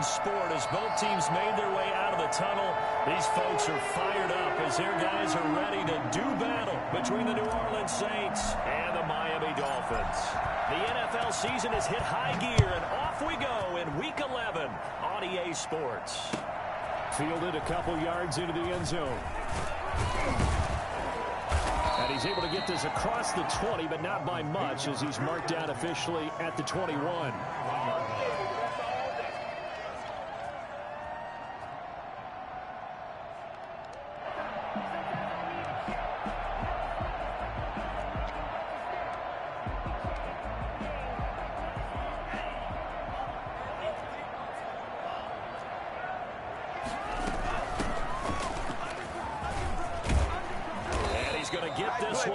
sport as both teams made their way out of the tunnel. These folks are fired up as their guys are ready to do battle between the New Orleans Saints and the Miami Dolphins. The NFL season has hit high gear, and off we go in Week 11 on EA Sports. Fielded a couple yards into the end zone. And he's able to get this across the 20, but not by much as he's marked down officially at the 21.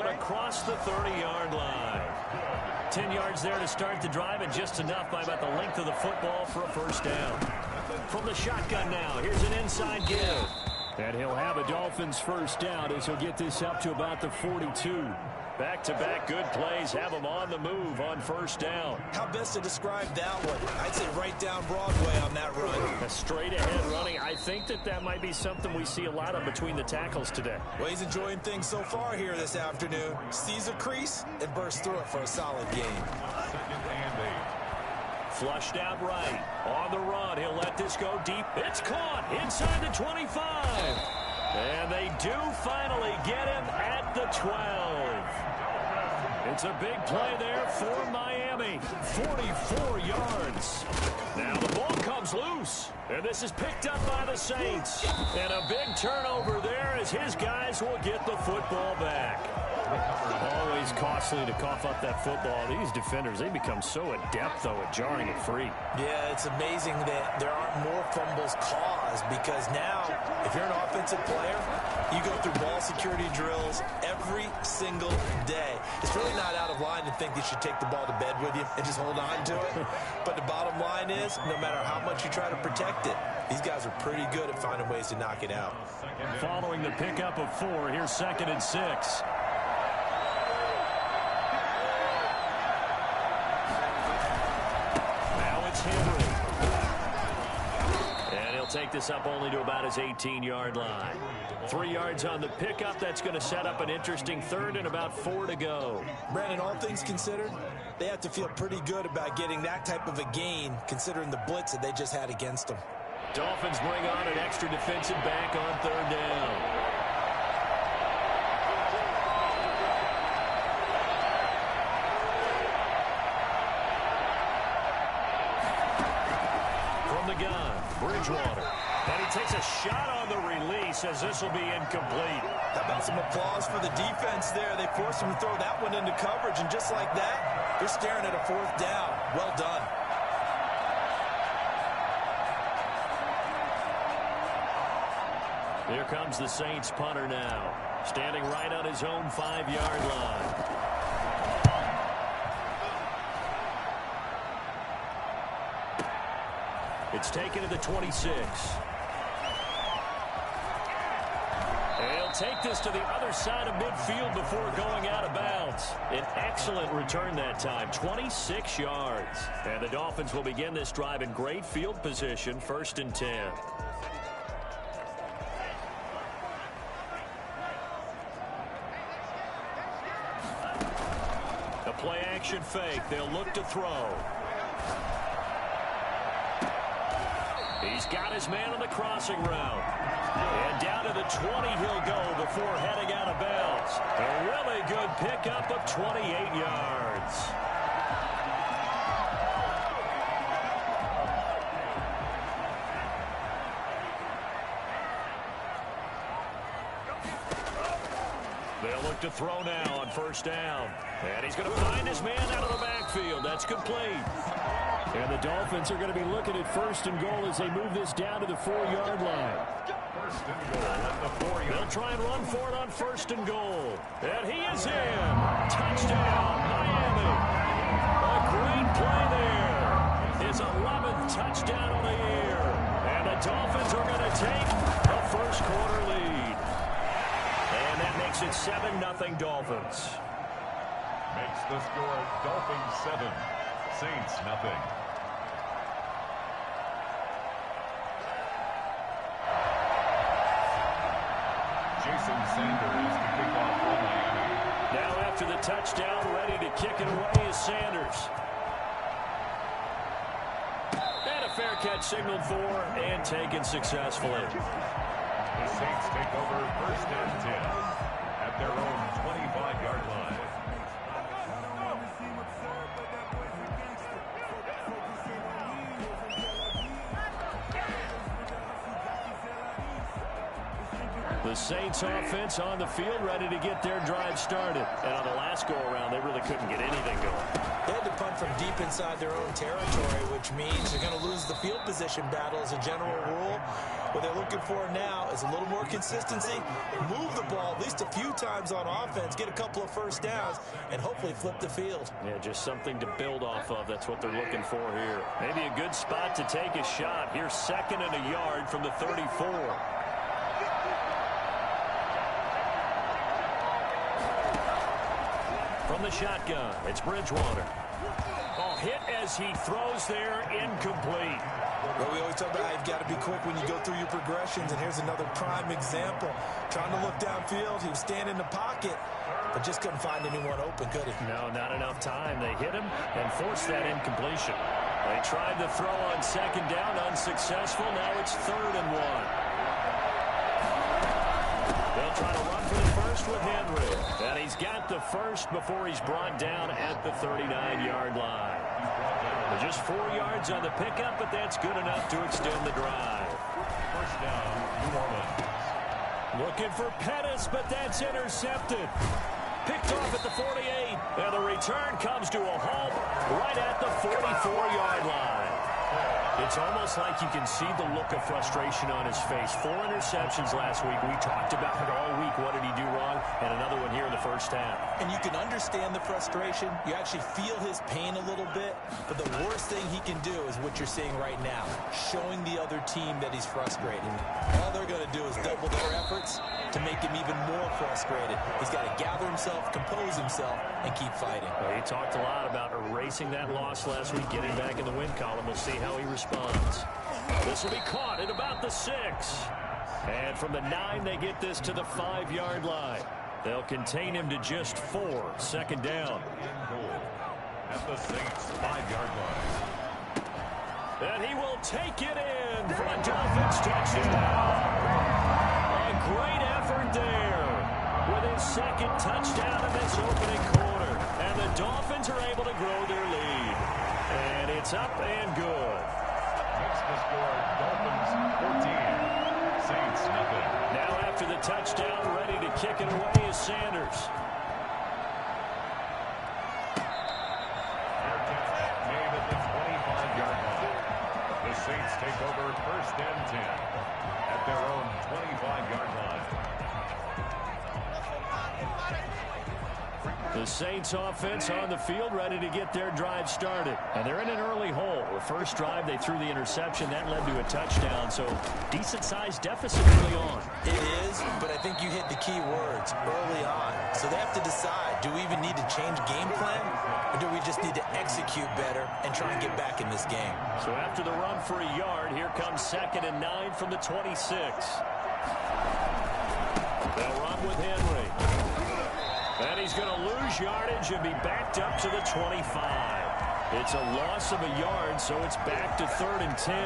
Across the 30-yard line. 10 yards there to start the drive, and just enough by about the length of the football for a first down. From the shotgun now, here's an inside give. And he'll have a Dolphins first down as he'll get this up to about the 42. Back-to-back good plays have him on the move on first down. How best to describe that one? I'd say right down Broadway on that run. A straight-ahead running. I think that might be something we see a lot of between the tackles today. Well, he's enjoying things so far here this afternoon. Sees a crease and bursts through it for a solid game. Flushed out right. On the run. He'll let this go deep. It's caught inside the 25. And they do finally get him at the 12. It's a big play there for Miami. 44 yards. Now the ball comes loose. And this is picked up by the Saints. And a big turnover there as his guys will get the football back. Always costly to cough up that football. These defenders, they become so adept, though, at jarring it free. Yeah, it's amazing that there aren't more fumbles caused because now, if you're an offensive player, you go through ball security drills every single day. It's really not out of line to think you should take the ball to bed with you and just hold on to it. But the bottom line is, no matter how much you try to protect it, these guys are pretty good at finding ways to knock it out. Following the pickup of 4, here's 2nd and 6. Take this up only to about his 18-yard line. 3 yards on the pickup. That's going to set up an interesting 3rd and about 4 to go. Brandon, all things considered, they have to feel pretty good about getting that type of a gain considering the blitz that they just had against them. Dolphins bring on an extra defensive back on 3rd down. Bridgewater. And he takes a shot on the release as this will be incomplete. How about some applause for the defense there? They forced him to throw that one into coverage, and just like that, they're staring at a 4th down. Well done. Here comes the Saints punter now, standing right on his own 5-yard line. It's taken to the 26. And he'll take this to the other side of midfield before going out of bounds. An excellent return that time, 26 yards. And the Dolphins will begin this drive in great field position, 1st and 10. The play-action fake. They'll look to throw. He's got his man on the crossing route. And down to the 20 he'll go before heading out of bounds. A really good pickup of 28 yards. They'll look to throw now on 1st down. And he's going to find his man out of the backfield. That's complete. And the Dolphins are going to be looking at 1st and goal as they move this down to the 4-yard line. 1st and goal at the 4-yard. They'll try and run for it on 1st and goal. And he is in. Touchdown, Miami. A great play there. His 11th touchdown of the year. And the Dolphins are going to take a first-quarter lead. And that makes it 7-0 Dolphins. Makes the score Dolphins 7, Saints 0. Jason Sanders to kick off for Miami. Now after the touchdown, ready to kick it away is Sanders. And a fair catch signaled for and taken successfully. The Saints take over first and 10 at their own 25-yard line. The Saints offense on the field ready to get their drive started. And on the last go-around, they really couldn't get anything going. They had to punt from deep inside their own territory, which means they're going to lose the field position battle as a general rule. What they're looking for now is a little more consistency, move the ball at least a few times on offense, get a couple of first downs, and hopefully flip the field. Yeah, just something to build off of. That's what they're looking for here. Maybe a good spot to take a shot. Here's 2nd and a yard from the 34. From the shotgun, it's Bridgewater. Oh, hit as he throws there, incomplete. Well, we always talk about how you've got to be quick when you go through your progressions, and here's another prime example. Trying to look downfield, he was standing in the pocket, but just couldn't find anyone open, could he? No, not enough time. They hit him and forced that incompletion. They tried to throw on 2nd down, unsuccessful. Now it's 3rd and 1. They'll try to run for the first with Henry. And he's got the first before he's brought down at the 39-yard line. Just 4 yards on the pickup, but that's good enough to extend the drive. First down, New Orleans. Looking for Pettis, but that's intercepted. Picked off at the 48. And the return comes to a halt right at the 44-yard line. It's almost like you can see the look of frustration on his face. 4 interceptions last week. We talked about it all week. What did he do wrong? And another one here in the first half. And you can understand the frustration. You actually feel his pain a little bit. But the worst thing he can do is what you're seeing right now, showing the other team that he's frustrated. All they're going to do is double their efforts to make him even more frustrated. He's got to gather himself, compose himself, and keep fighting. Well, he talked a lot about erasing that loss last week, getting back in the win column. We'll see how he responds. This will be caught at about the 6. And from the 9, they get this to the 5-yard line. They'll contain him to just 4. 2nd down. At the Saints' 5-yard line. And he will take it in for a Dolphins touchdown. A great effort there with his 2nd touchdown in this opening quarter. And the Dolphins are able to grow their lead. And it's up and good. Makes the score Dolphins 14, Saints nothing. Now after the touchdown, ready to kick it away is Sanders. Fair catch made at the 25-yard line. The Saints take over first and 10 at their own 25-yard line. The Saints offense on the field ready to get their drive started. And they're in an early hole. The first drive, they threw the interception. That led to a touchdown. So decent-sized deficit early on. It is, but I think you hit the key words early on. So they have to decide, do we even need to change game plan? Or do we just need to execute better and try and get back in this game? So after the run for a yard, here comes 2nd and 9 from the 26. They'll run with Henry. And he's going to lose yardage and be backed up to the 25. It's a loss of a yard, so it's back to 3rd and 10.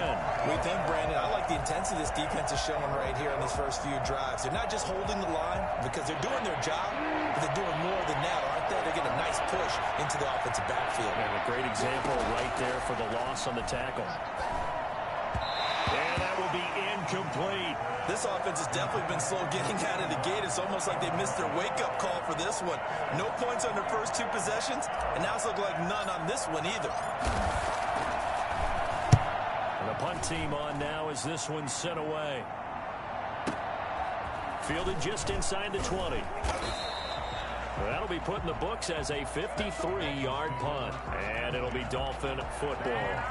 We think, Brandon, I like the intensity this defense is showing right here in these first few drives. They're not just holding the line because they're doing their job, but they're doing more than that, aren't they? They're getting a nice push into the offensive backfield. And a great example right there for the loss on the tackle. And that will be incomplete. This offense has definitely been slow getting out of the gate. It's almost like they missed their wake-up call for this one. No points on their first 2 possessions, and now it's looking like none on this one either. And the punt team on now as this one's sent away. Fielded just inside the 20. That'll be put in the books as a 53-yard punt. And it'll be Dolphin football.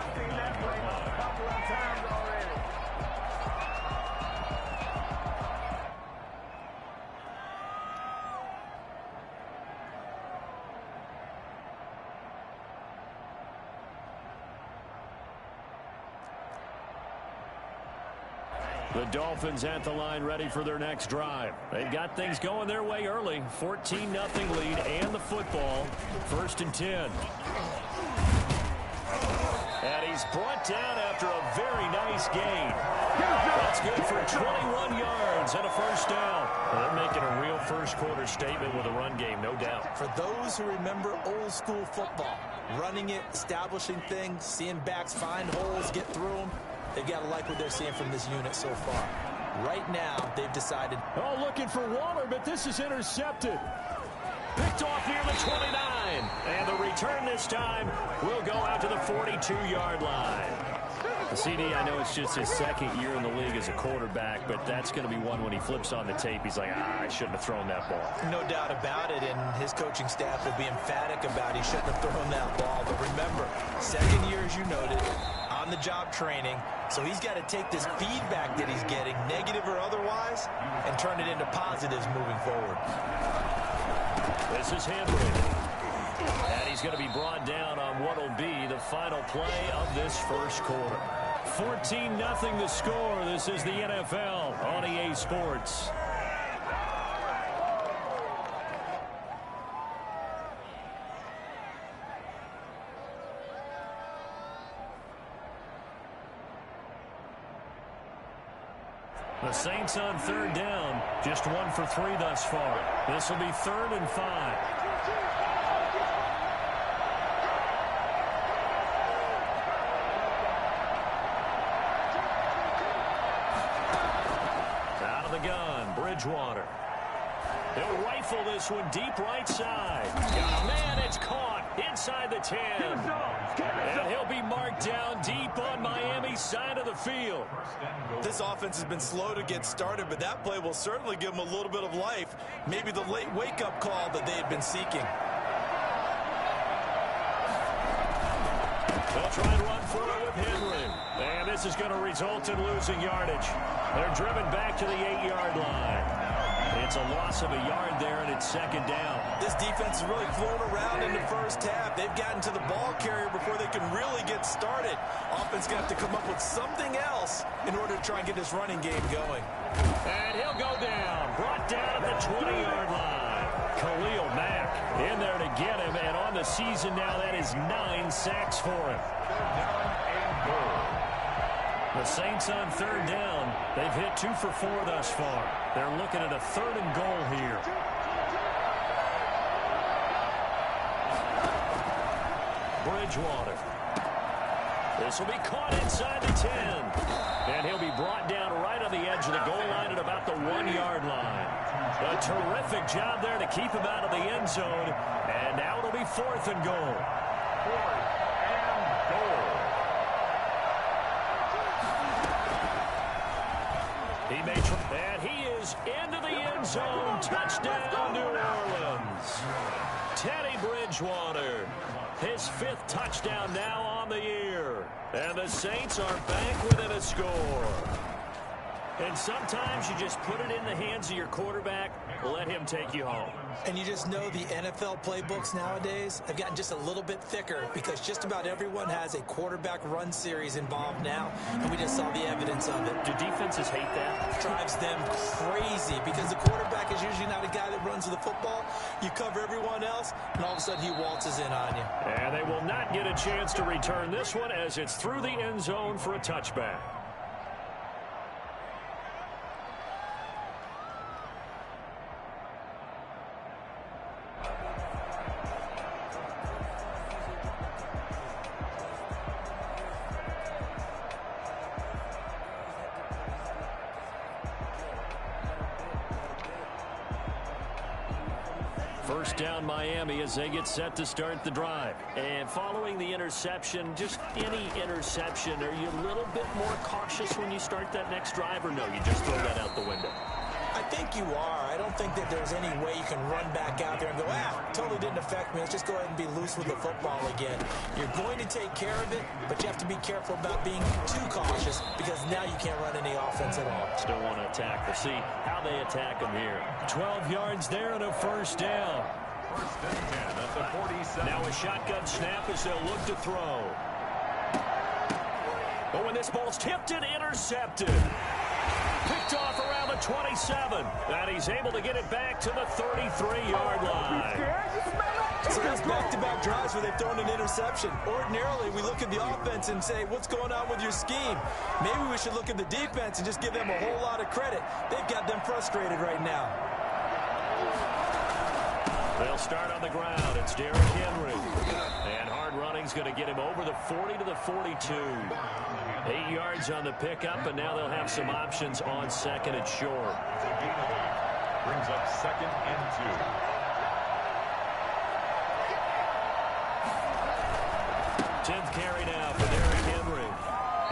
The Dolphins at the line ready for their next drive. They've got things going their way early. 14-0 lead and the football. 1st and 10. And he's brought down after a very nice gain. That's good for 21 yards and a 1st down. Well, they're making a real first-quarter statement with a run game, no doubt. For those who remember old-school football, running it, establishing things, seeing backs find holes, get through them, they've got to like what they're seeing from this unit so far. Right now, they've decided. Oh, looking for Waller, but this is intercepted. Picked off near the 29. And the return this time will go out to the 42-yard line. The CD, I know it's just his 2nd year in the league as a quarterback, but that's going to be one when he flips on the tape. He's like, I shouldn't have thrown that ball. No doubt about it, and his coaching staff will be emphatic about he shouldn't have thrown that ball. But remember, 2nd year, as you noted, on-the-job training, so he's got to take this feedback that he's getting, negative or otherwise, and turn it into positives moving forward. This is Henry. And he's going to be brought down on what will be the final play of this first quarter. 14-0 the score. This is the NFL on EA Sports. The Saints on 3rd down. Just 1 for 3 thus far. This will be 3rd and 5. Out of the gun, Bridgewater. He'll rifle this one deep right side. Oh, man, it's caught inside the 10. And he'll be marked down deep on Miami's side of the field. This offense has been slow to get started, but that play will certainly give them a little bit of life. Maybe the late wake-up call that they had been seeking. They'll try and run for it with Henry. And this is going to result in losing yardage. They're driven back to the 8-yard line. It's a loss of a yard there, and it's 2nd down. This defense has really flown around in the first half. They've gotten to the ball carrier before they can really get started. Offense going to have to come up with something else in order to try and get this running game going. And he'll go down. Brought down at the 20-yard line. Khalil Mack in there to get him, and on the season now, that is 9 sacks for him. The Saints on 3rd down. They've hit 2 for 4 thus far. They're looking at a 3rd and goal here. Bridgewater. This will be caught inside the 10. And he'll be brought down right on the edge of the goal line at about the 1-yard line. A terrific job there to keep him out of the end zone. And now it'll be 4th and goal. 4th and goal. And he is into the end zone. Touchdown, New Orleans. Teddy Bridgewater. His 5th touchdown now on the year. And the Saints are back within a score. And sometimes you just put it in the hands of your quarterback, let him take you home. And you just know the NFL playbooks nowadays have gotten just a little bit thicker because just about everyone has a quarterback run series involved now, and we just saw the evidence of it. Do defenses hate that? It drives them crazy because the quarterback is usually not a guy that runs with the football. You cover everyone else, and all of a sudden he waltzes in on you. And they will not get a chance to return this one as it's through the end zone for a touchback. First down Miami as they get set to start the drive. And following the interception, just any interception, are you a little bit more cautious when you start that next drive, or no, you just throw that out the window? I think you are. I don't think that there's any way you can run back out there and go, totally didn't affect me. Let's just go ahead and be loose with the football again. You're going to take care of it, but you have to be careful about being too cautious because now you can't run any offense at all. Still want to attack. We'll see how they attack them here. 12 yards there and a first down. 1st and 10 at the 47. Now a shotgun snap as they'll look to throw. But when this ball's tipped and intercepted. Picked off around the 27. And he's able to get it back to the 33-yard line. So that's back-to-back drives where they've thrown an interception. Ordinarily, we look at the offense and say, what's going on with your scheme? Maybe we should look at the defense and just give them a whole lot of credit. They've got them frustrated right now. They'll start on the ground. It's Derrick Henry. And hard running's going to get him over the 40 to the 42. 8 yards on the pickup, and now they'll have some options on second and short. Brings up 2nd and 2. 10th carry now for Derrick Henry.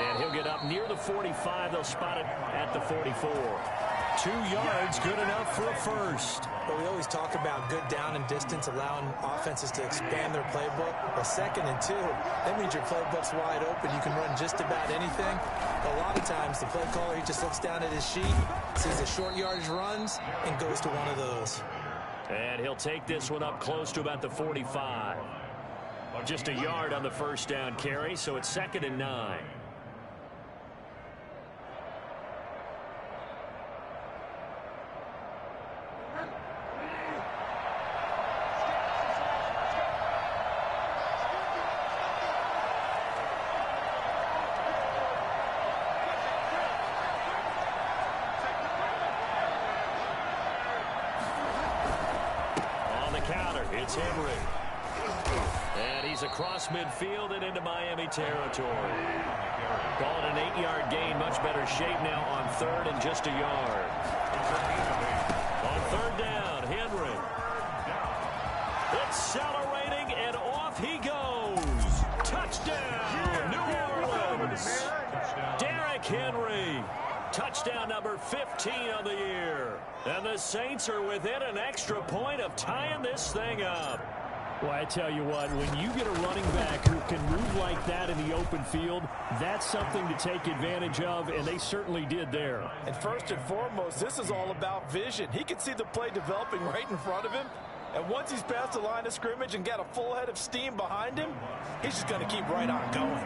And he'll get up near the 45. They'll spot it at the 44. 2 yards, good enough for a first. But we always talk about good down and distance, allowing offenses to expand their playbook. Well, 2nd and 2, that means your playbook's wide open. You can run just about anything. A lot of times, the play caller, he just looks down at his sheet, sees the short yardage runs, and goes to one of those. And he'll take this one up close to about the 45. Just a yard on the first down carry, so it's 2nd and 9. On the counter, it's Henry. And he's across midfield and into Miami territory. Call it an 8-yard gain. Much better shape now on 3rd and just a yard. On 3rd down, Henry. Accelerating, and off he goes. Touchdown, New Orleans. Derrick Henry. Touchdown number 15 on the year. And the Saints are within an extra point of tying this thing up. Well, I tell you what, when you get a running back who can move like that in the open field, that's something to take advantage of, and they certainly did there. And first and foremost, this is all about vision. He can see the play developing right in front of him, and once he's past the line of scrimmage and got a full head of steam behind him, he's just going to keep right on going.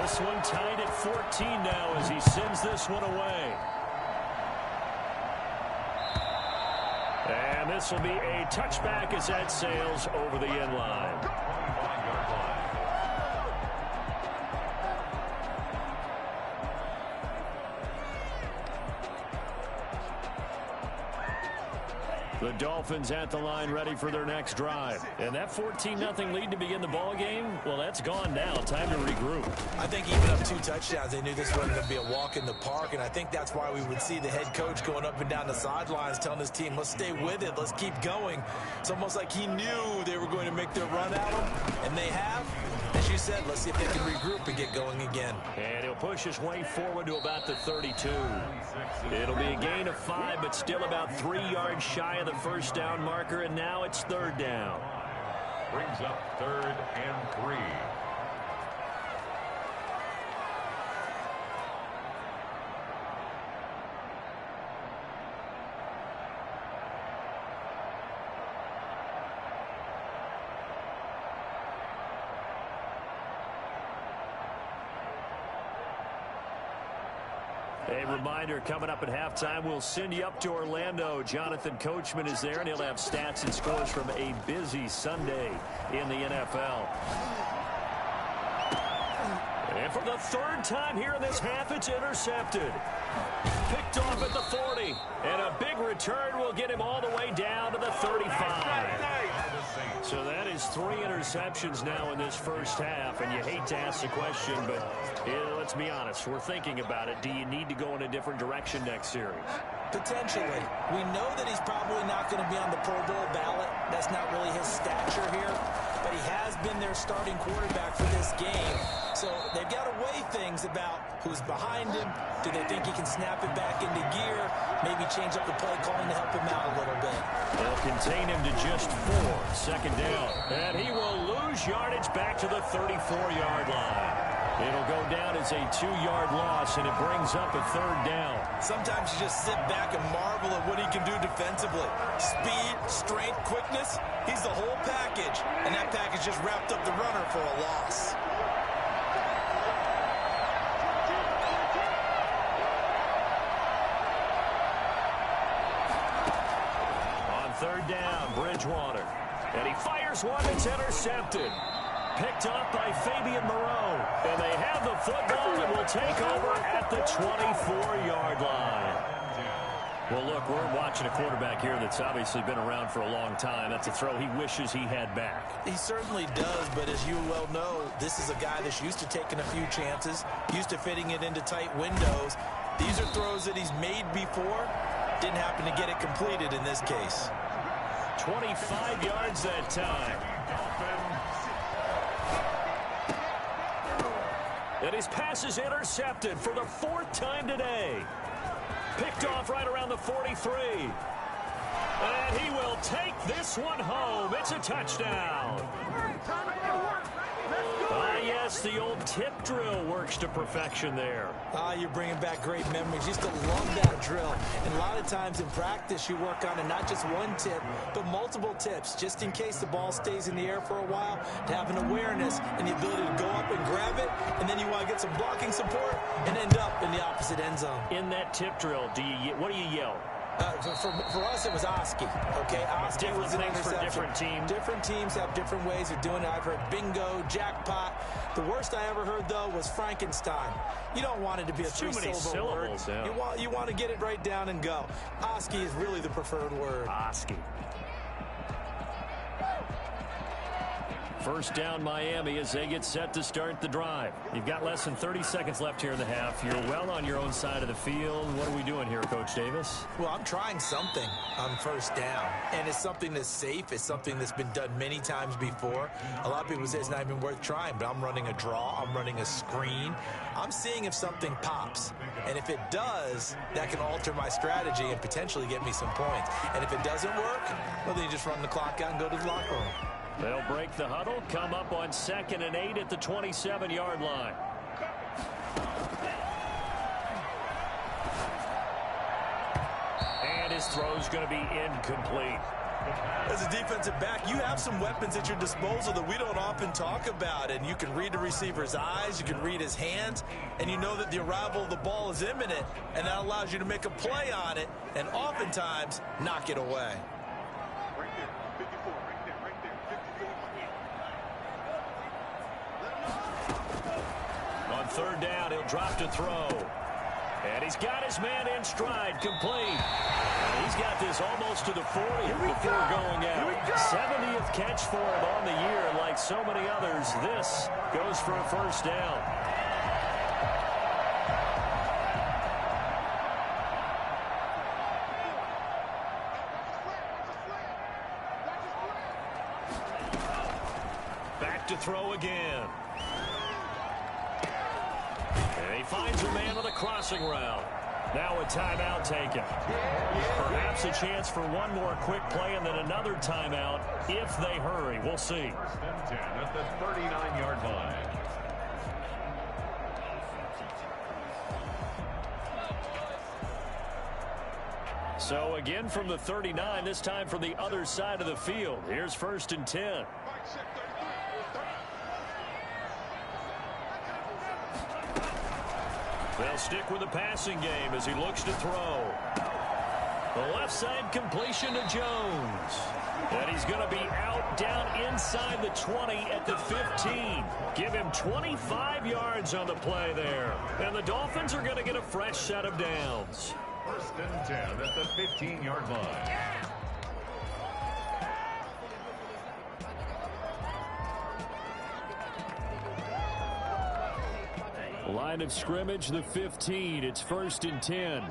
This one tied at 14 now as he sends this one away. And this will be a touchback as that sails over the end line. 25-yard line. The Dolphins at the line ready for their next drive. And that 14-0 lead to begin the ball game, well, that's gone now. Time to regroup. I think even up 2 touchdowns, they knew this wasn't going to be a walk in the park, and I think that's why we would see the head coach going up and down the sidelines telling his team, let's stay with it, let's keep going. It's almost like he knew they were going to make their run at him, and they have. As you said, let's see if they can regroup and get going again. And he'll push his way forward to about the 32. It'll be a gain of 5, but still about 3 yards shy of the first down marker, and now it's 3rd down. Brings up 3rd and 3. A reminder, coming up at halftime, we'll send you up to Orlando. Jonathan Coachman is there, and he'll have stats and scores from a busy Sunday in the NFL. And for the 3rd time here in this half, it's intercepted. Picked off at the 40, and a big return will get him all the way down to the 35. So that is 3 interceptions now in this first half, and you hate to ask the question, but let's be honest, we're thinking about it. Do you need to go in a different direction next series? Potentially. We know that he's probably not going to be on the Pro Bowl ballot. That's not really his stature here, but he has been their starting quarterback for this game. So they've got to weigh things about who's behind him. Do they think he can snap it back into gear? Maybe change up the play calling to help him out a little bit. They'll contain him to just 4. 2nd down. And he will lose yardage back to the 34-yard line. It'll go down as a 2-yard loss, and it brings up a 3rd down. Sometimes you just sit back and marvel at what he can do defensively. Speed, strength, quickness, he's the whole package. And that package just wrapped up the runner for a loss. third down, Bridgewater. And he fires one that's intercepted. Picked up by Fabian Moreau. And they have the football and will take over at the 24-yard line. Well, look, we're watching a quarterback here that's obviously been around for a long time. That's a throw he wishes he had back. He certainly does, but as you well know, this is a guy that's used to taking a few chances, used to fitting it into tight windows. These are throws that he's made before. Didn't happen to get it completed in this case. 25 yards that time. And his pass is intercepted for the fourth time today. Picked off right around the 43. And he will take this one home. It's a touchdown. Yes, the old tip drill works to perfection there. You're bringing back great memories. Used to love that drill. And a lot of times in practice, you work on it, not just one tip, but multiple tips, just in case the ball stays in the air for a while, to have an awareness and the ability to go up and grab it, and then you want to get some blocking support and end up in the opposite end zone. In that tip drill, what do you yell? For us, it was Oski. Okay, Oski was an interception. For different teams. Different teams have different ways of doing it. I've heard bingo, jackpot. The worst I ever heard, though, was Frankenstein. You don't want it to be a three-syllable word. Yeah. You want to get it right down and go. Oski is really the preferred word. Oski. First down, Miami, as they get set to start the drive. You've got less than 30 seconds left here in the half. You're well on your own side of the field. What are we doing here, Coach Davis? Well, I'm trying something on first down, and it's something that's safe. It's something that's been done many times before. A lot of people say it's not even worth trying, but I'm running a draw. I'm running a screen. I'm seeing if something pops, and if it does, that can alter my strategy and potentially get me some points. And if it doesn't work, well, then you just run the clock out and go to the locker room. They'll break the huddle, come up on 2nd and 8 at the 27-yard line. And his throw's going to be incomplete. As a defensive back, you have some weapons at your disposal that we don't often talk about, and you can read the receiver's eyes, you can read his hands, and you know that the arrival of the ball is imminent, and that allows you to make a play on it and oftentimes knock it away. Third down, he'll drop to throw. And he's got his man in stride, complete. And he's got this almost to the 40th before going out. 70th catch for him on the year. And like so many others, this goes for a first down. Back to throw again. He finds a man on the crossing route. Now a timeout taken. Perhaps a chance for one more quick play and then another timeout if they hurry. We'll see. First and 10 at the 39-yard line. So again from the 39, this time from the other side of the field. Here's 1st and 10. They'll stick with the passing game as he looks to throw. The left side completion to Jones. And he's going to be out down inside the 20 at the 15. Give him 25 yards on the play there. And the Dolphins are going to get a fresh set of downs. First and 10 at the 15-yard line. Line of scrimmage, the 15. It's 1st and 10.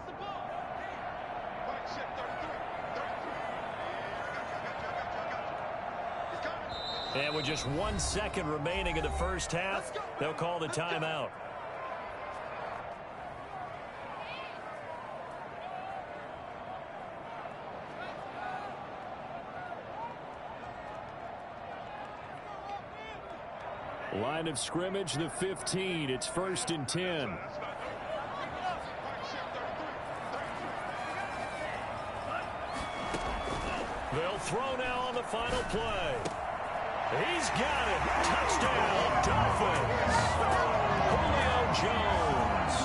And with just 1 second remaining in the first half, they'll call the timeout. Line of scrimmage, the 15. It's 1st and 10. They'll throw now on the final play. He's got it. Touchdown, Dolphins. Julio Jones.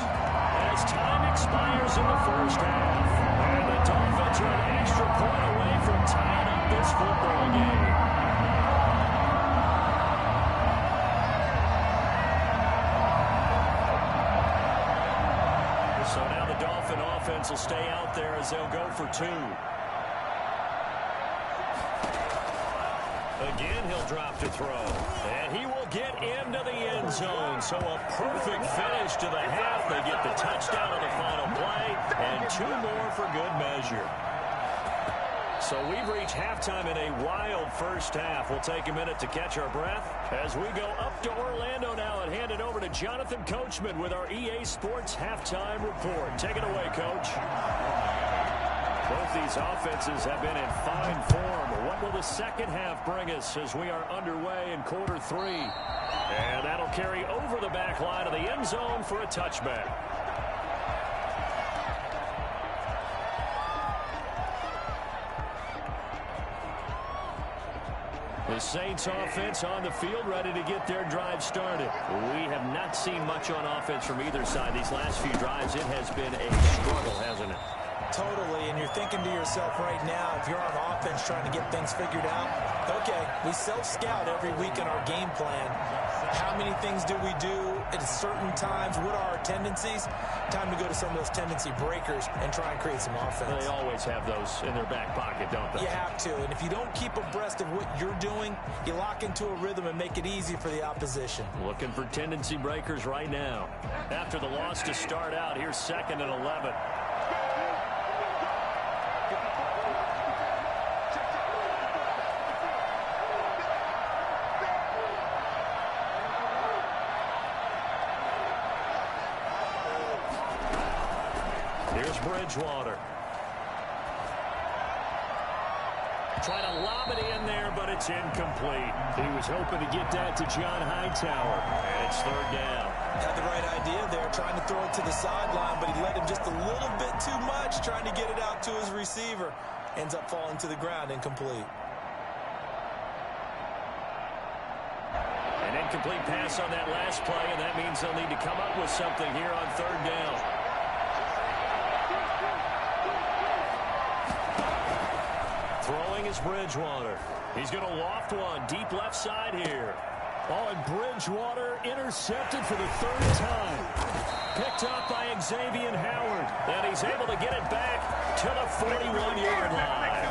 As time expires in the first half. And the Dolphins are an extra point away from tying this football game. So now the Dolphin offense will stay out there as they'll go for 2. Again, he'll drop to throw. And he will get into the end zone. So a perfect finish to the half. They get the touchdown on the final play. And 2 more for good measure. So we've reached halftime in a wild first half. We'll take a minute to catch our breath as we go up to Orlando now and hand it over to Jonathan Coachman with our EA Sports Halftime Report. Take it away, Coach. Both these offenses have been in fine form. What will the second half bring us as we are underway in quarter 3? And that'll carry over the back line of the end zone for a touchback. The Saints offense on the field, ready to get their drive started. We have not seen much on offense from either side. These last few drives, it has been a struggle, hasn't it? Totally, and you're thinking to yourself right now, if you're on offense trying to get things figured out, okay, we self-scout every week in our game plan. How many things do we do at certain times? What are our tendencies? Time to go to some of those tendency breakers and try and create some offense. They always have those in their back pocket, don't they? You have to, and if you don't keep abreast of what you're doing, you lock into a rhythm and make it easy for the opposition. Looking for tendency breakers right now. After the loss to start out, here's 2nd and 11. Here's Bridgewater. Trying to lob it in there, but it's incomplete. He was hoping to get that to John Hightower, and it's 3rd down. Had the right idea there, trying to throw it to the sideline, but he let him just a little bit too much, trying to get it out to his receiver. Ends up falling to the ground, incomplete. An incomplete pass on that last play, and that means they'll need to come up with something here on 3rd down. Throwing is Bridgewater. He's going to loft one deep left side here. Oh, and Bridgewater intercepted for the 3rd time. Picked up by Xavier Howard. And he's able to get it back to the 41-yard line.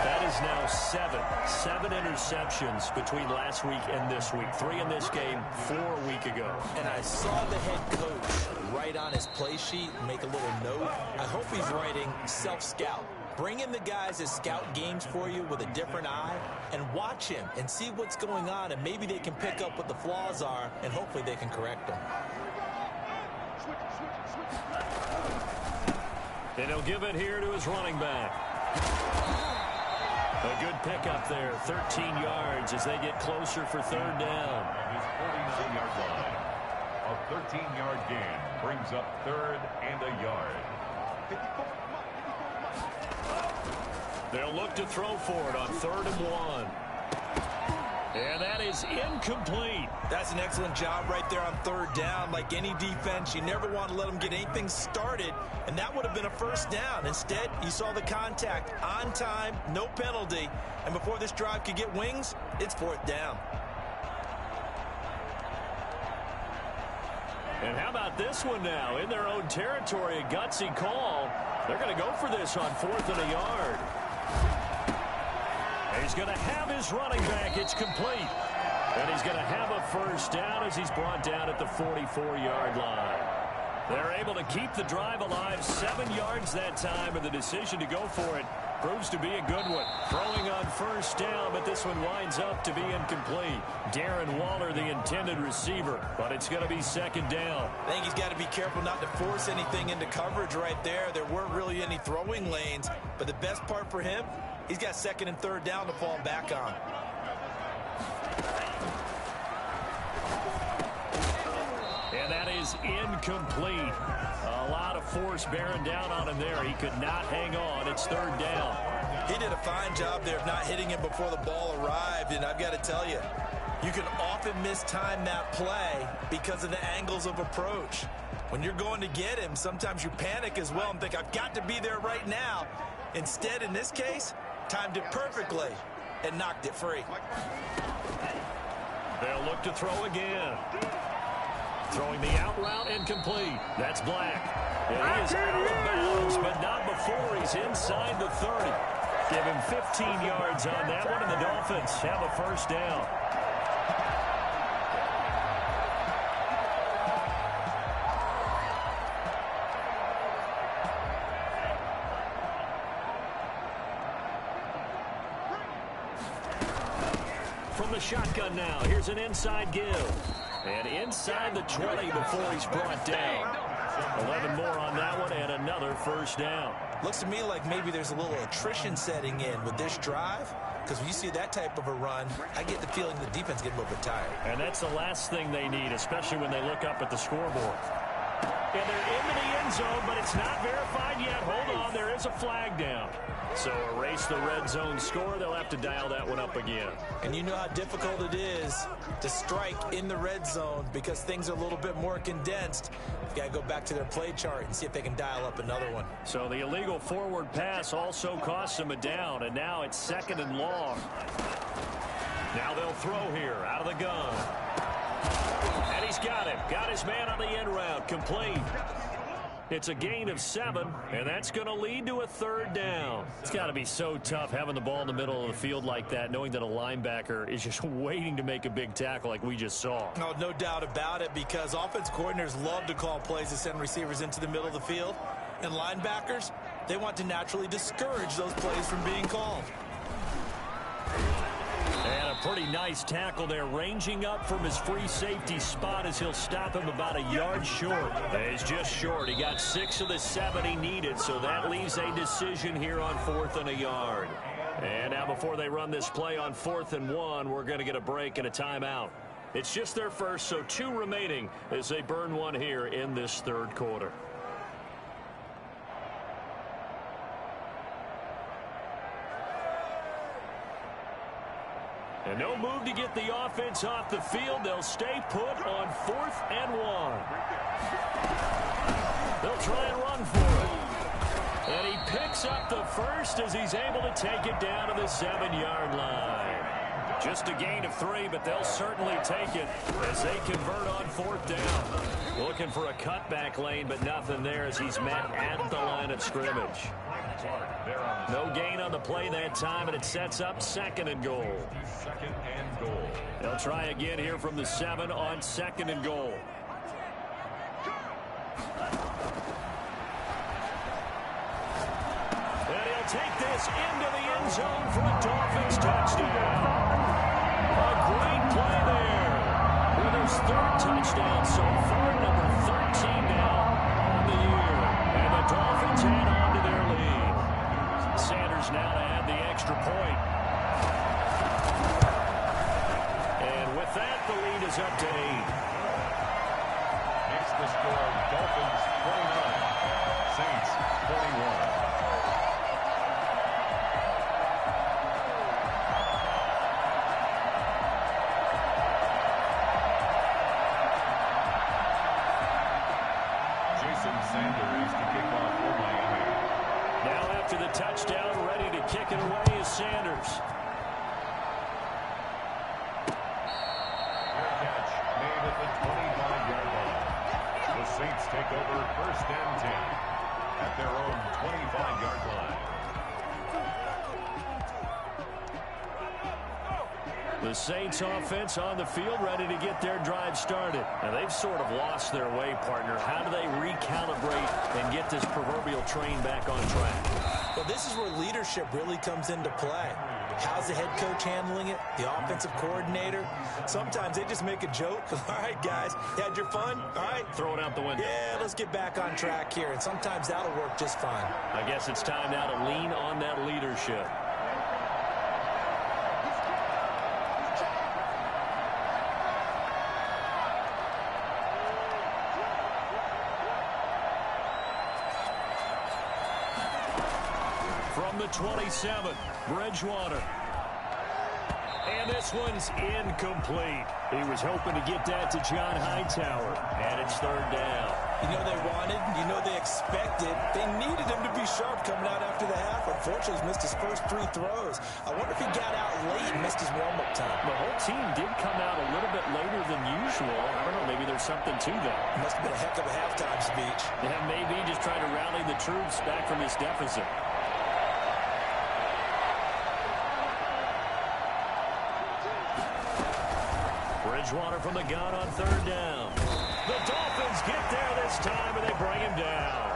That is now 7 interceptions between last week and this week. 3 in this game, 4 a week ago. And I saw the head coach write on his play sheet, make a little note. I hope he's writing self-scout. Bring in the guys that scout games for you with a different eye and watch him and see what's going on, and maybe they can pick up what the flaws are, and hopefully they can correct them. And he'll give it here to his running back. A good pickup there, 13 yards as they get closer for 3rd down. His 49-yard line. A 13-yard gain brings up 3rd and a yard. They'll look to throw for it on 3rd and 1. And that is incomplete. That's an excellent job right there on 3rd down. Like any defense, you never want to let them get anything started, and that would have been a 1st down. Instead, you saw the contact on time, no penalty, and before this drive could get wings, it's 4th down. And how about this one now? In their own territory, a gutsy call. They're going to go for this on 4th and a yard. He's going to have his running back. It's complete. And he's going to have a 1st down as he's brought down at the 44-yard line. They're able to keep the drive alive, 7 yards that time, and the decision to go for it proves to be a good one. Throwing on 1st down, but this one winds up to be incomplete. Darren Waller, the intended receiver, but it's going to be 2nd down. I think he's got to be careful not to force anything into coverage right there. There weren't really any throwing lanes, but the best part for him, he's got 2nd and 3rd down to fall back on. And that is incomplete. A lot of force bearing down on him there. He could not hang on. It's 3rd down. He did a fine job there of not hitting him before the ball arrived, and I've got to tell you, you can often mistime that play because of the angles of approach. When you're going to get him, sometimes you panic as well and think, I've got to be there right now. Instead, in this case, timed it perfectly, and knocked it free. They'll look to throw again. Throwing the out route and complete. That's Black. And he is out of bounds, but not before he's inside the 30. Give him 15 yards on that one, and the Dolphins have a first down. From the shotgun now, here's an inside give. And inside the 20 before he's brought down. 11 more on that one and another first down. Looks to me like maybe there's a little attrition setting in with this drive, because when you see that type of a run, I get the feeling the defense gets a little bit tired. And that's the last thing they need, especially when they look up at the scoreboard. And they're into the end zone, but it's not verified yet. Hold on, there is a flag down. So erase the red zone score. They'll have to dial that one up again. And you know how difficult it is to strike in the red zone because things are a little bit more condensed. You've got to go back to their play chart and see if they can dial up another one. So the illegal forward pass also costs them a down, and now it's 2nd and long. Now they'll throw here out of the gun. And he's got him. Got his man on the end route. Complete. It's a gain of 7, and that's going to lead to a 3rd down. It's got to be so tough having the ball in the middle of the field like that, knowing that a linebacker is just waiting to make a big tackle like we just saw. Oh, no doubt about it, because offense coordinators love to call plays to send receivers into the middle of the field. And linebackers, they want to naturally discourage those plays from being called. And a pretty nice tackle there, ranging up from his free safety spot as he'll stop him about a yard short. He's just short. He got 6 of the 7 he needed, so that leaves a decision here on 4th and a yard. And now before they run this play on 4th and 1, we're going to get a break and a timeout. It's just their first, so 2 remaining as they burn one here in this 3rd quarter. And no move to get the offense off the field. They'll stay put on 4th and 1. They'll try and run for it. And he picks up the first as he's able to take it down to the 7-yard line. Just a gain of 3, but they'll certainly take it as they convert on 4th down. Looking for a cutback lane, but nothing there as he's met at the line of scrimmage. No gain on the play that time, and it sets up 2nd and goal. 2nd and goal. They'll try again here from the 7 on 2nd and goal. And he'll take this into the end zone for a Dolphins touchdown. A great play there with his 3rd touchdown so far, number 13 now on the year. And the Dolphins add on to their lead. Sanders now to add the extra point. And with that, the lead is up to 8. Makes the score Dolphins 29, Saints 41. Sanders to kick off for Miami. Now after the touchdown, ready to kick it away is Sanders. Fair catch made at the 25-yard line. The Saints take over 1st and 10 at their own 25-yard line. The Saints offense on the field ready to get their drive started. Now they've sort of lost their way, partner. How do they recalibrate and get this proverbial train back on track? Well, this is where leadership really comes into play. How's the head coach handling it? The offensive coordinator? Sometimes they just make a joke. All right, guys, you had your fun? All right. Throw it out the window. Yeah, let's get back on track here. And sometimes that'll work just fine. I guess it's time now to lean on that leadership. From the 27, Bridgewater. And this one's incomplete. He was hoping to get that to John Hightower, and it's 3rd down. You know they wanted, you know they expected. They needed him to be sharp coming out after the half. Unfortunately, he's missed his first 3 throws. I wonder if he got out late and missed his warm-up time. The whole team did come out a little bit later than usual. I don't know, maybe there's something to that. Must have been a heck of a halftime speech. Yeah, maybe just trying to rally the troops back from this deficit. Bridgewater from the gun on 3rd down. The Dolphins get there this time, and they bring him down.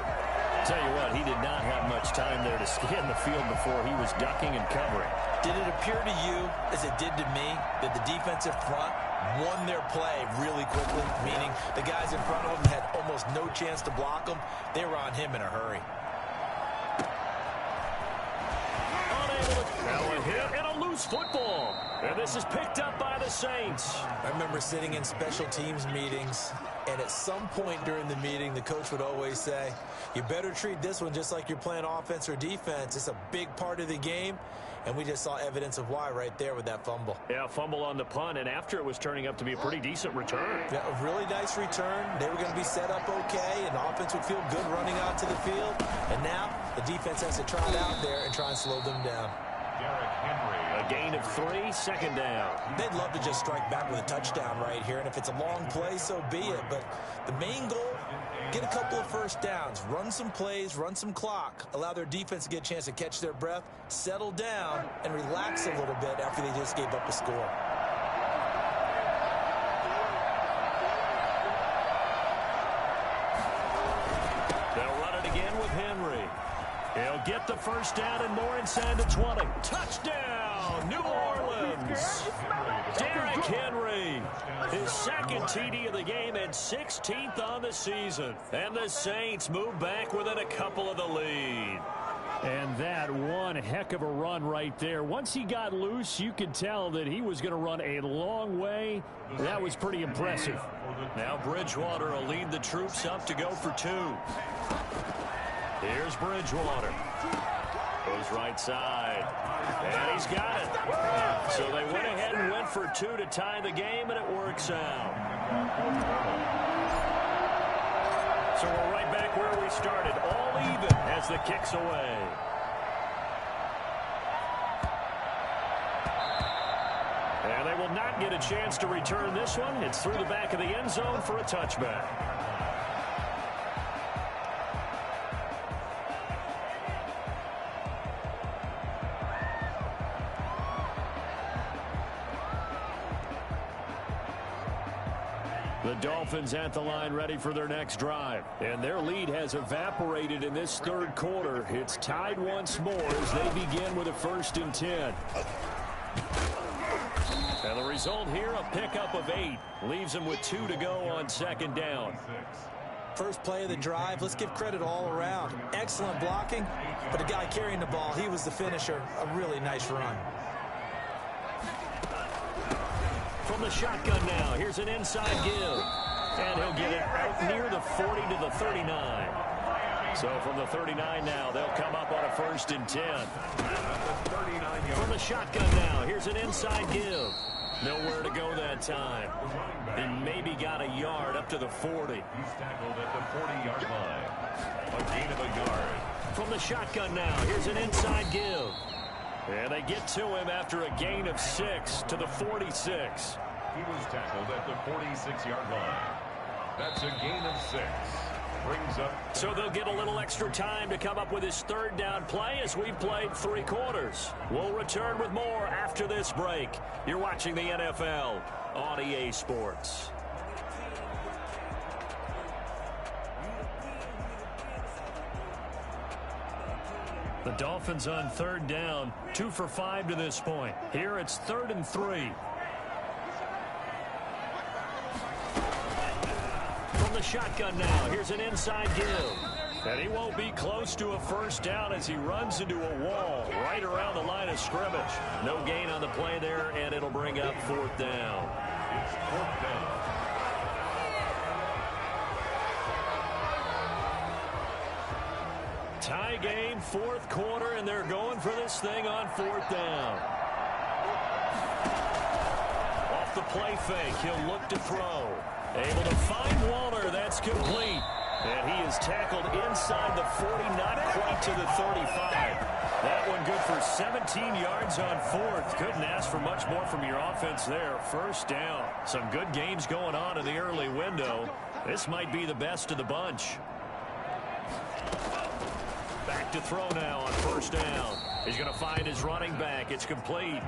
Tell you what, he did not have much time there to scan the field before he was ducking and covering. Did it appear to you, as it did to me, that the defensive front won their play really quickly? Meaning the guys in front of him had almost no chance to block him. They were on him in a hurry. Now a hit and a loose football. And this is picked up by the Saints. I remember sitting in special teams meetings, and at some point during the meeting, the coach would always say, you better treat this one just like you're playing offense or defense. It's a big part of the game, and we just saw evidence of why right there with that fumble. Yeah, fumble on the punt, and after it was turning up to be a pretty decent return. Yeah, a really nice return. They were going to be set up okay, and the offense would feel good running onto the field. And now the defense has to try it out there and try and slow them down. A gain of 3, 2nd down. They'd love to just strike back with a touchdown right here, and if it's a long play, so be it. But the main goal, get a couple of first downs, run some plays, run some clock, allow their defense to get a chance to catch their breath, settle down, and relax a little bit after they just gave up a score. They'll run it again with Henry. He'll get the first down and more inside the 20. Touchdown, New Orleans. Derrick Henry, his 2nd TD of the game and 16th on the season. And the Saints move back within a couple of the lead. And that one heck of a run right there. Once he got loose, you could tell that he was going to run a long way. That was pretty impressive. Now Bridgewater will lead the troops up to go for 2. Here's Bridgewater. Goes right side. And he's got it. So they went ahead and went for 2 to tie the game, and it works out. So we're right back where we started. All even as the kick's away. And they will not get a chance to return this one. It's through the back of the end zone for a touchback. The Dolphins at the line ready for their next drive. And their lead has evaporated in this 3rd quarter. It's tied once more as they begin with a 1st and 10. And the result here, a pickup of 8. Leaves them with 2 to go on 2nd down. First play of the drive, let's give credit all around. Excellent blocking, but the guy carrying the ball, he was the finisher. A really nice run. From the shotgun now, here's an inside give. And he'll get it out near the 40 to the 39. So from the 39 now, they'll come up on a 1st and 10. From the shotgun now, here's an inside give. Nowhere to go that time. He maybe got a yard up to the 40. He's tackled at the 40-yard line. A gain of a yard. From the shotgun now, here's an inside give. And they get to him after a gain of 6 to the 46. He was tackled at the 46-yard line. That's a gain of 6. Brings up. So they'll get a little extra time to come up with his 3rd down play as we've played 3 quarters. We'll return with more after this break. You're watching the NFL on EA Sports. The Dolphins on 3rd down, 2 for 5 to this point. Here it's 3rd and 3. From the shotgun now, here's an inside give. And he won't be close to a 1st down as he runs into a wall right around the line of scrimmage. No gain on the play there, and it'll bring up 4th down. It's 4th down. Tie game, 4th quarter, and they're going for this thing on 4th down. Off the play fake, he'll look to throw. Able to find Waller, that's complete. And he is tackled inside the 40, not quite to the 35. That one good for 17 yards on fourth. Couldn't ask for much more from your offense there. First down. Some good games going on in the early window. This might be the best of the bunch. Back to throw now on first down. He's going to find his running back. It's complete.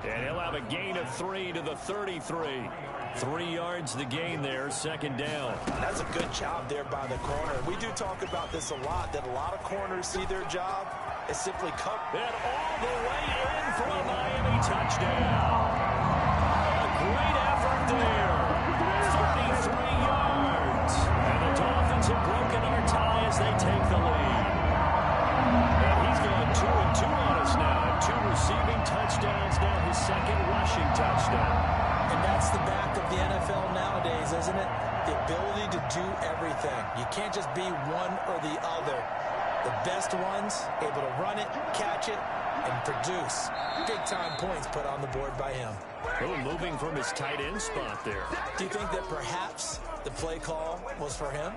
And he'll have a gain of 3 to the 33. 3 yards the gain there, second down. That's a good job there by the corner. We do talk about this a lot, that a lot of corners see their job is simply come. And all the way in for a Miami touchdown. A great effort there. 33 yards. And the Dolphins have broken our tie as they take the lead. And he's gone 2-2 on us now. 2 receiving touchdowns, now his second rushing touchdown. And that's the back of the NFL nowadays, isn't it? The ability to do everything. You can't just be one or the other. The best ones able to run it, catch it, and produce. Big-time points put on the board by him. Oh, moving from his tight end spot there. Do you think that perhaps the play call was for him?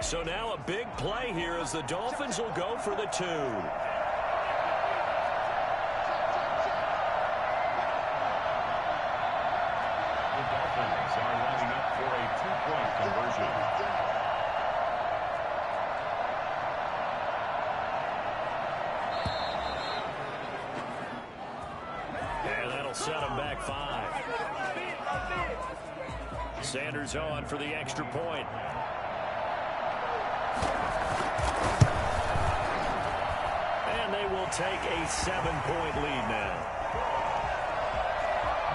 So now a big play here as the Dolphins will go for the 2. The Dolphins are lining up for a 2-point conversion. And that'll set him back 5. Sanders on for the extra point. Will take a 7-point lead now.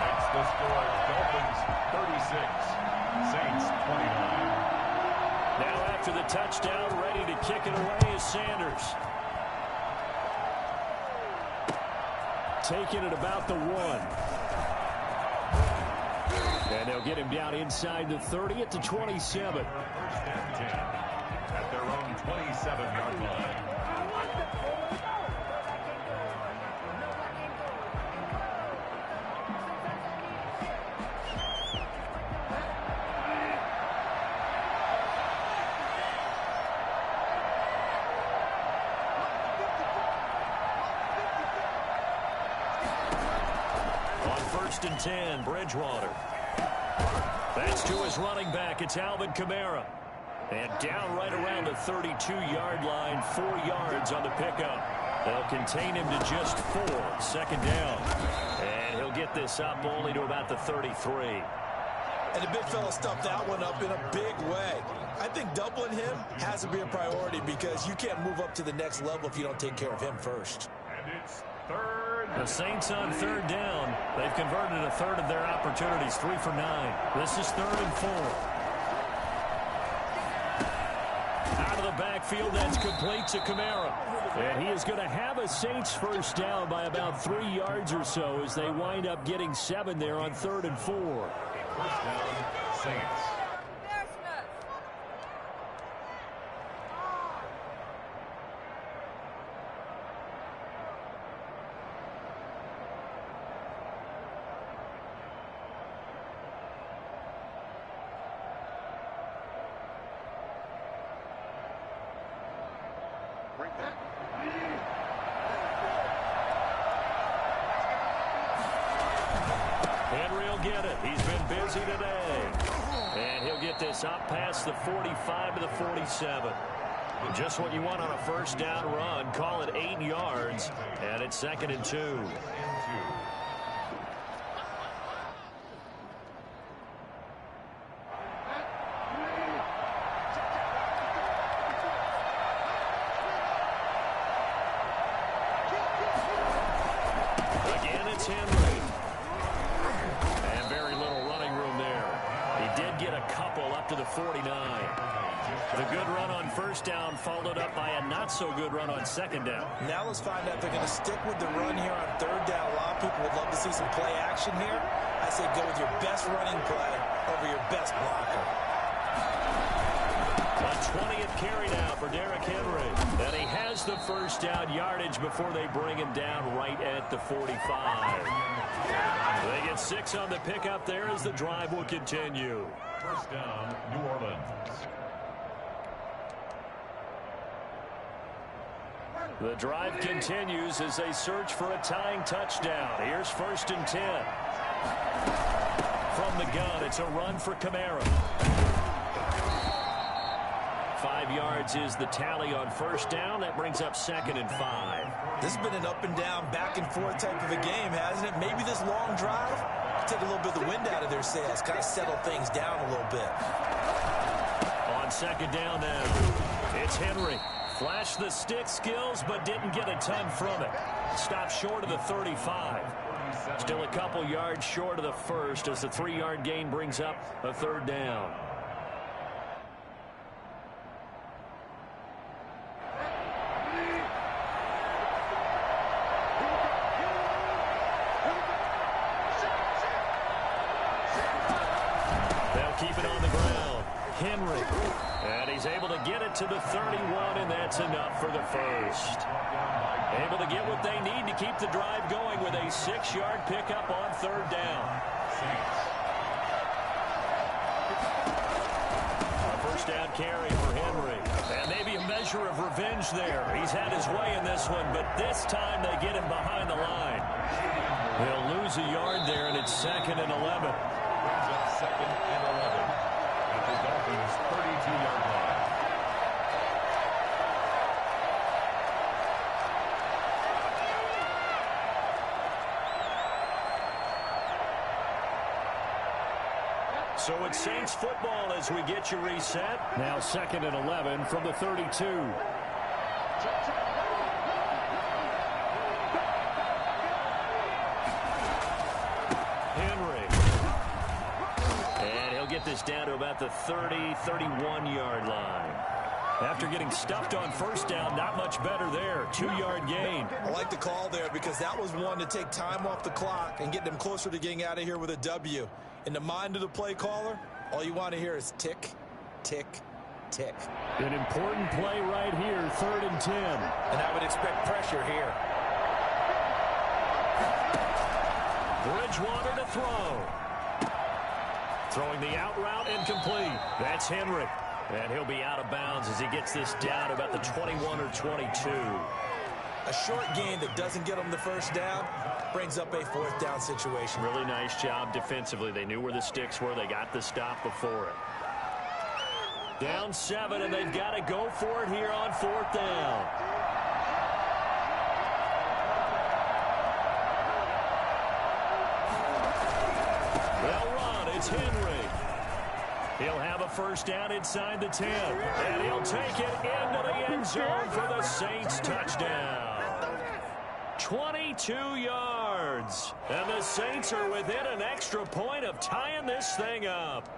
That's the score. Dolphins 36, Saints 29. Now after the touchdown, ready to kick it away is Sanders. Taking it about the 1. And they'll get him down inside the 30 at the 27. First and 10 at their own 27-yard line. First and 10, Bridgewater. That's to his running back. It's Alvin Kamara. And down right around the 32-yard line, 4 yards on the pickup. They'll contain him to just 4. Second down. And he'll get this up only to about the 33. And the big fella stuffed that one up in a big way. I think doubling him has to be a priority because you can't move up to the next level if you don't take care of him first. And it's third. The Saints on third down. They've converted a third of their opportunities, 3 for 9. This is 3rd and 4. Out of the backfield, that's complete to Kamara. And he is going to have a Saints first down by about 3 yards or so as they wind up getting 7 there on 3rd and 4. First down, Saints. Henry will get it. He's been busy today. And he'll get this up past the 45 to the 47. Just what you want on a first down run. Call it 8 yards. And it's 2nd and 2. Again, it's Henry. And very little running room there. He did get a couple up to the 49. The good run on first down followed up by a not-so-good run on second down. Now let's find out if they're going to stick with the run here on third down. A lot of people would love to see some play action here. I say go with your best running play over your best blocker. A 20th carry now for Derrick Henry. And he has the first down yardage before they bring him down right at the 45. They get 6 on the pickup there as the drive will continue. First down, New Orleans. The drive continues as they search for a tying touchdown. Here's 1st and 10. From the gun, it's a run for Kamara. 5 yards is the tally on first down. That brings up 2nd and 5. This has been an up and down, back and forth type of a game, hasn't it? Maybe this long drive take a little bit of the wind out of their sails, kind of settle things down a little bit. On 2nd down now, it's Henry. Flashed the stick skills, but didn't get a ton from it. Stopped short of the 35. Still a couple yards short of the first as the 3-yard gain brings up a 3rd down. They'll keep it on the ground. Henry. And he's able to get it to the 31, and that's enough for the first. Able to get what they need to keep the drive going with a 6-yard pickup on 3rd down. A first down carry for Henry. And maybe a measure of revenge there. He's had his way in this one, but this time they get him behind the line. They'll lose a yard there, and it's 2nd and 11. 2nd and 11 at the Dolphins' 32-yard line. So it's Saints football as we get you reset. Now 2nd and 11 from the 32. Henry. And he'll get this down to about the 30, 31-yard line. After getting stuffed on first down, not much better there. 2-yard gain. I like the call there because that was one to take time off the clock and get them closer to getting out of here with a W. In the mind of the play caller, all you want to hear is tick, tick, tick. An important play right here, 3rd and 10. And I would expect pressure here. Bridgewater to throw. Throwing the out route incomplete. That's Henry. And he'll be out of bounds as he gets this down about the 21 or 22. A short gain that doesn't get them the first down brings up a 4th down situation. Really nice job defensively. They knew where the sticks were. They got the stop before it. Down 7, and they've got to go for it here on 4th down. They'll run. It's Henry. He'll have a first down inside the 10. And he'll take it into the end zone for the Saints touchdown. 22 yards. And the Saints are within an extra point of tying this thing up.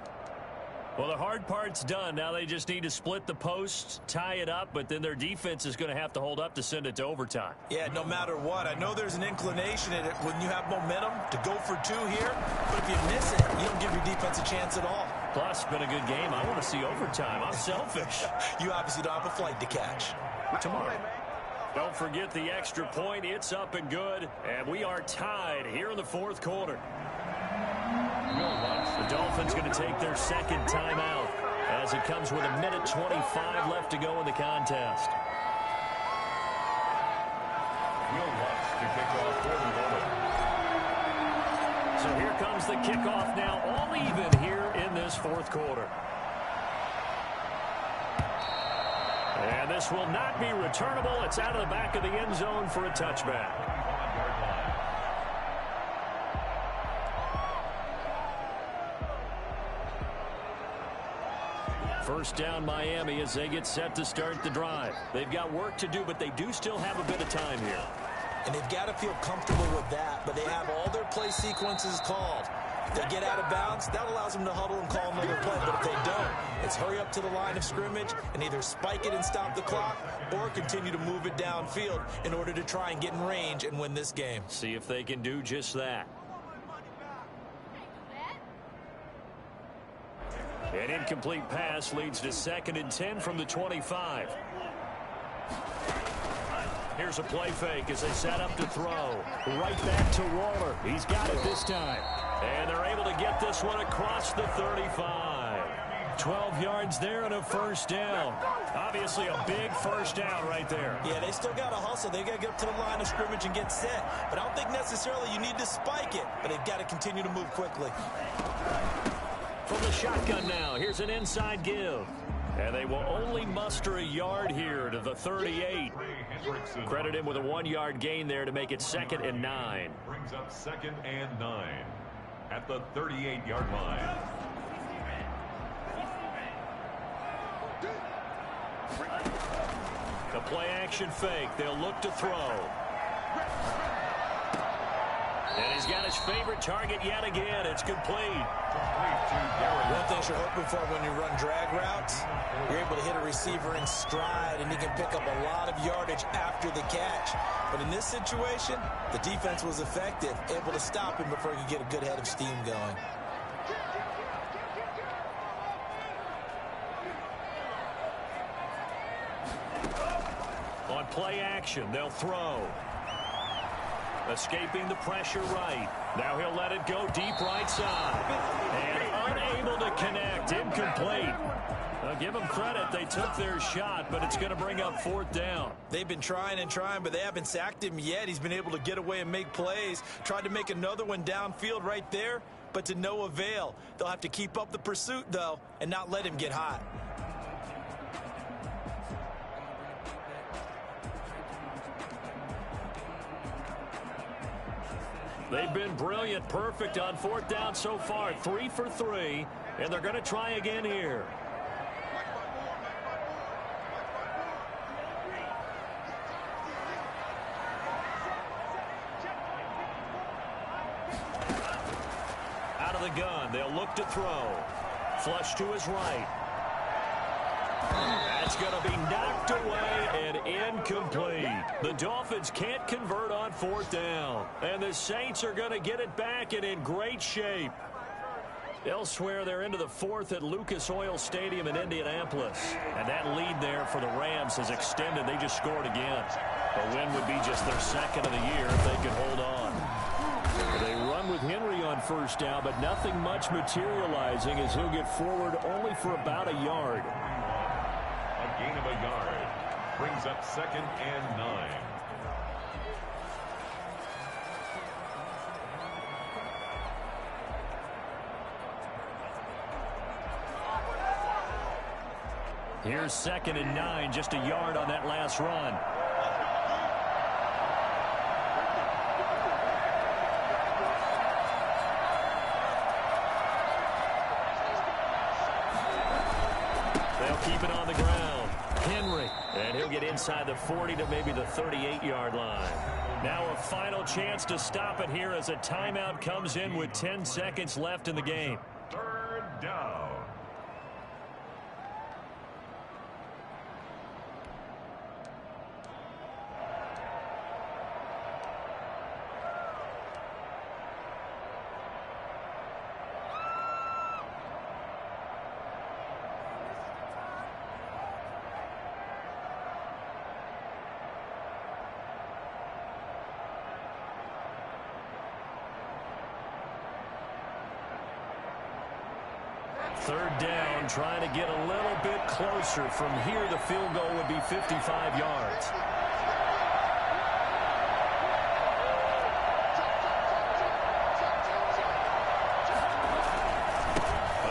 Well, the hard part's done. Now they just need to split the posts, tie it up, but then their defense is going to have to hold up to send it to overtime. Yeah, no matter what. I know there's an inclination in it when you have momentum to go for 2 here, but if you miss it, you don't give your defense a chance at all. Plus, it's been a good game. I want to see overtime. I'm selfish. You obviously don't have a flight to catch. Tomorrow. Don't forget the extra point. It's up and good, and we are tied here in the 4th quarter. The Dolphins going to take their 2nd timeout as it comes with 1:25 left to go in the contest. Will Lutz to kick off for the Dolphins. So here comes the kickoff now, all even here in this 4th quarter. And this will not be returnable. It's out of the back of the end zone for a touchback. First down Miami as they get set to start the drive. They've got work to do, but they do still have a bit of time here. And they've got to feel comfortable with that, but they have all their play sequences called. If they get out of bounds, that allows them to huddle and call another play. But if they don't, it's hurry up to the line of scrimmage and either spike it and stop the clock or continue to move it downfield in order to try and get in range and win this game. See if they can do just that. An incomplete pass leads to 2nd and 10 from the 25. Here's a play fake as they set up to throw. Right back to Waller. He's got it this time. And they're able to get this one across the 35. 12 yards there and a first down. Obviously a big first down right there. Yeah, they still got to hustle. They got to get up to the line of scrimmage and get set. But I don't think necessarily you need to spike it. But they've got to continue to move quickly. From the shotgun now, here's an inside give. And they will only muster a yard here to the 38. Credit him with a 1-yard gain there to make it 2nd and 9. Brings up 2nd and 9 at the 38-yard line. The play action fake. They'll look to throw. And he's got his favorite target yet again. It's complete. One thing you're hoping for when you run drag routes, you're able to hit a receiver in stride, and he can pick up a lot of yardage after the catch. But in this situation, the defense was effective, able to stop him before he could get a good head of steam going. On play action, they'll throw. Escaping the pressure right. Now he'll let it go deep right side. And unable to connect. Incomplete. Give them credit. They took their shot, but it's going to bring up 4th down. They've been trying and trying, but they haven't sacked him yet. He's been able to get away and make plays. Tried to make another one downfield right there, but to no avail. They'll have to keep up the pursuit, though, and not let him get hot. They've been brilliant, perfect on 4th down so far. 3 for 3, and they're going to try again here. Out of the gun, they'll look to throw. Flush to his right. That's going to be knocked away and incomplete. The Dolphins can't convert on 4th down. And the Saints are going to get it back and in great shape. Elsewhere, they're into the 4th at Lucas Oil Stadium in Indianapolis. And that lead there for the Rams has extended. They just scored again. A win would be just their 2nd of the year if they could hold on. They run with Henry on 1st down, but nothing much materializing as he'll get forward only for about a yard. A gain of a yard brings up 2nd and 9. Here's 2nd and 9, just a yard on that last run. They'll keep it on the ground. Henry, and he'll get inside the 40 to maybe the 38-yard line. Now a final chance to stop it here as a timeout comes in with 10 seconds left in the game. 3rd down. Third down, trying to get a little bit closer. From here, the field goal would be 55 yards.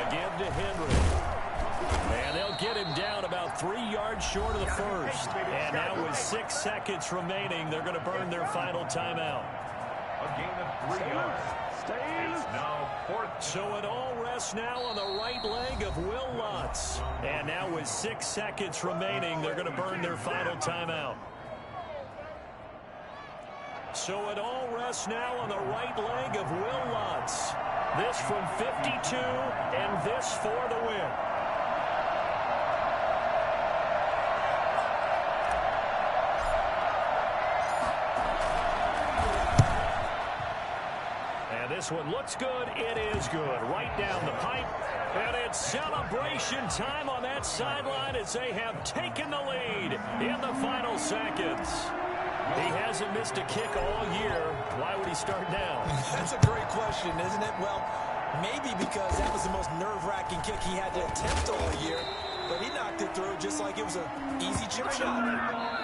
Again to Henry. And they'll get him down about 3 yards short of the first. And now with 6 seconds remaining, they're going to burn their final timeout. A gain of 3 yards. It's now 4th. So it all rests now on the right leg of Will Lutz. And now with 6 seconds remaining, they're going to burn their final timeout. So it all rests now on the right leg of Will Lutz. This from 52, and this for the win. This one looks good. It is good. Right down the pipe. And it's celebrated Celebration time on that sideline as they have taken the lead in the final seconds. He hasn't missed a kick all year. Why would he start now? That's a great question, isn't it? Well, maybe because that was the most nerve-wracking kick he had to attempt all year, but he knocked it through just like it was an easy chip shot.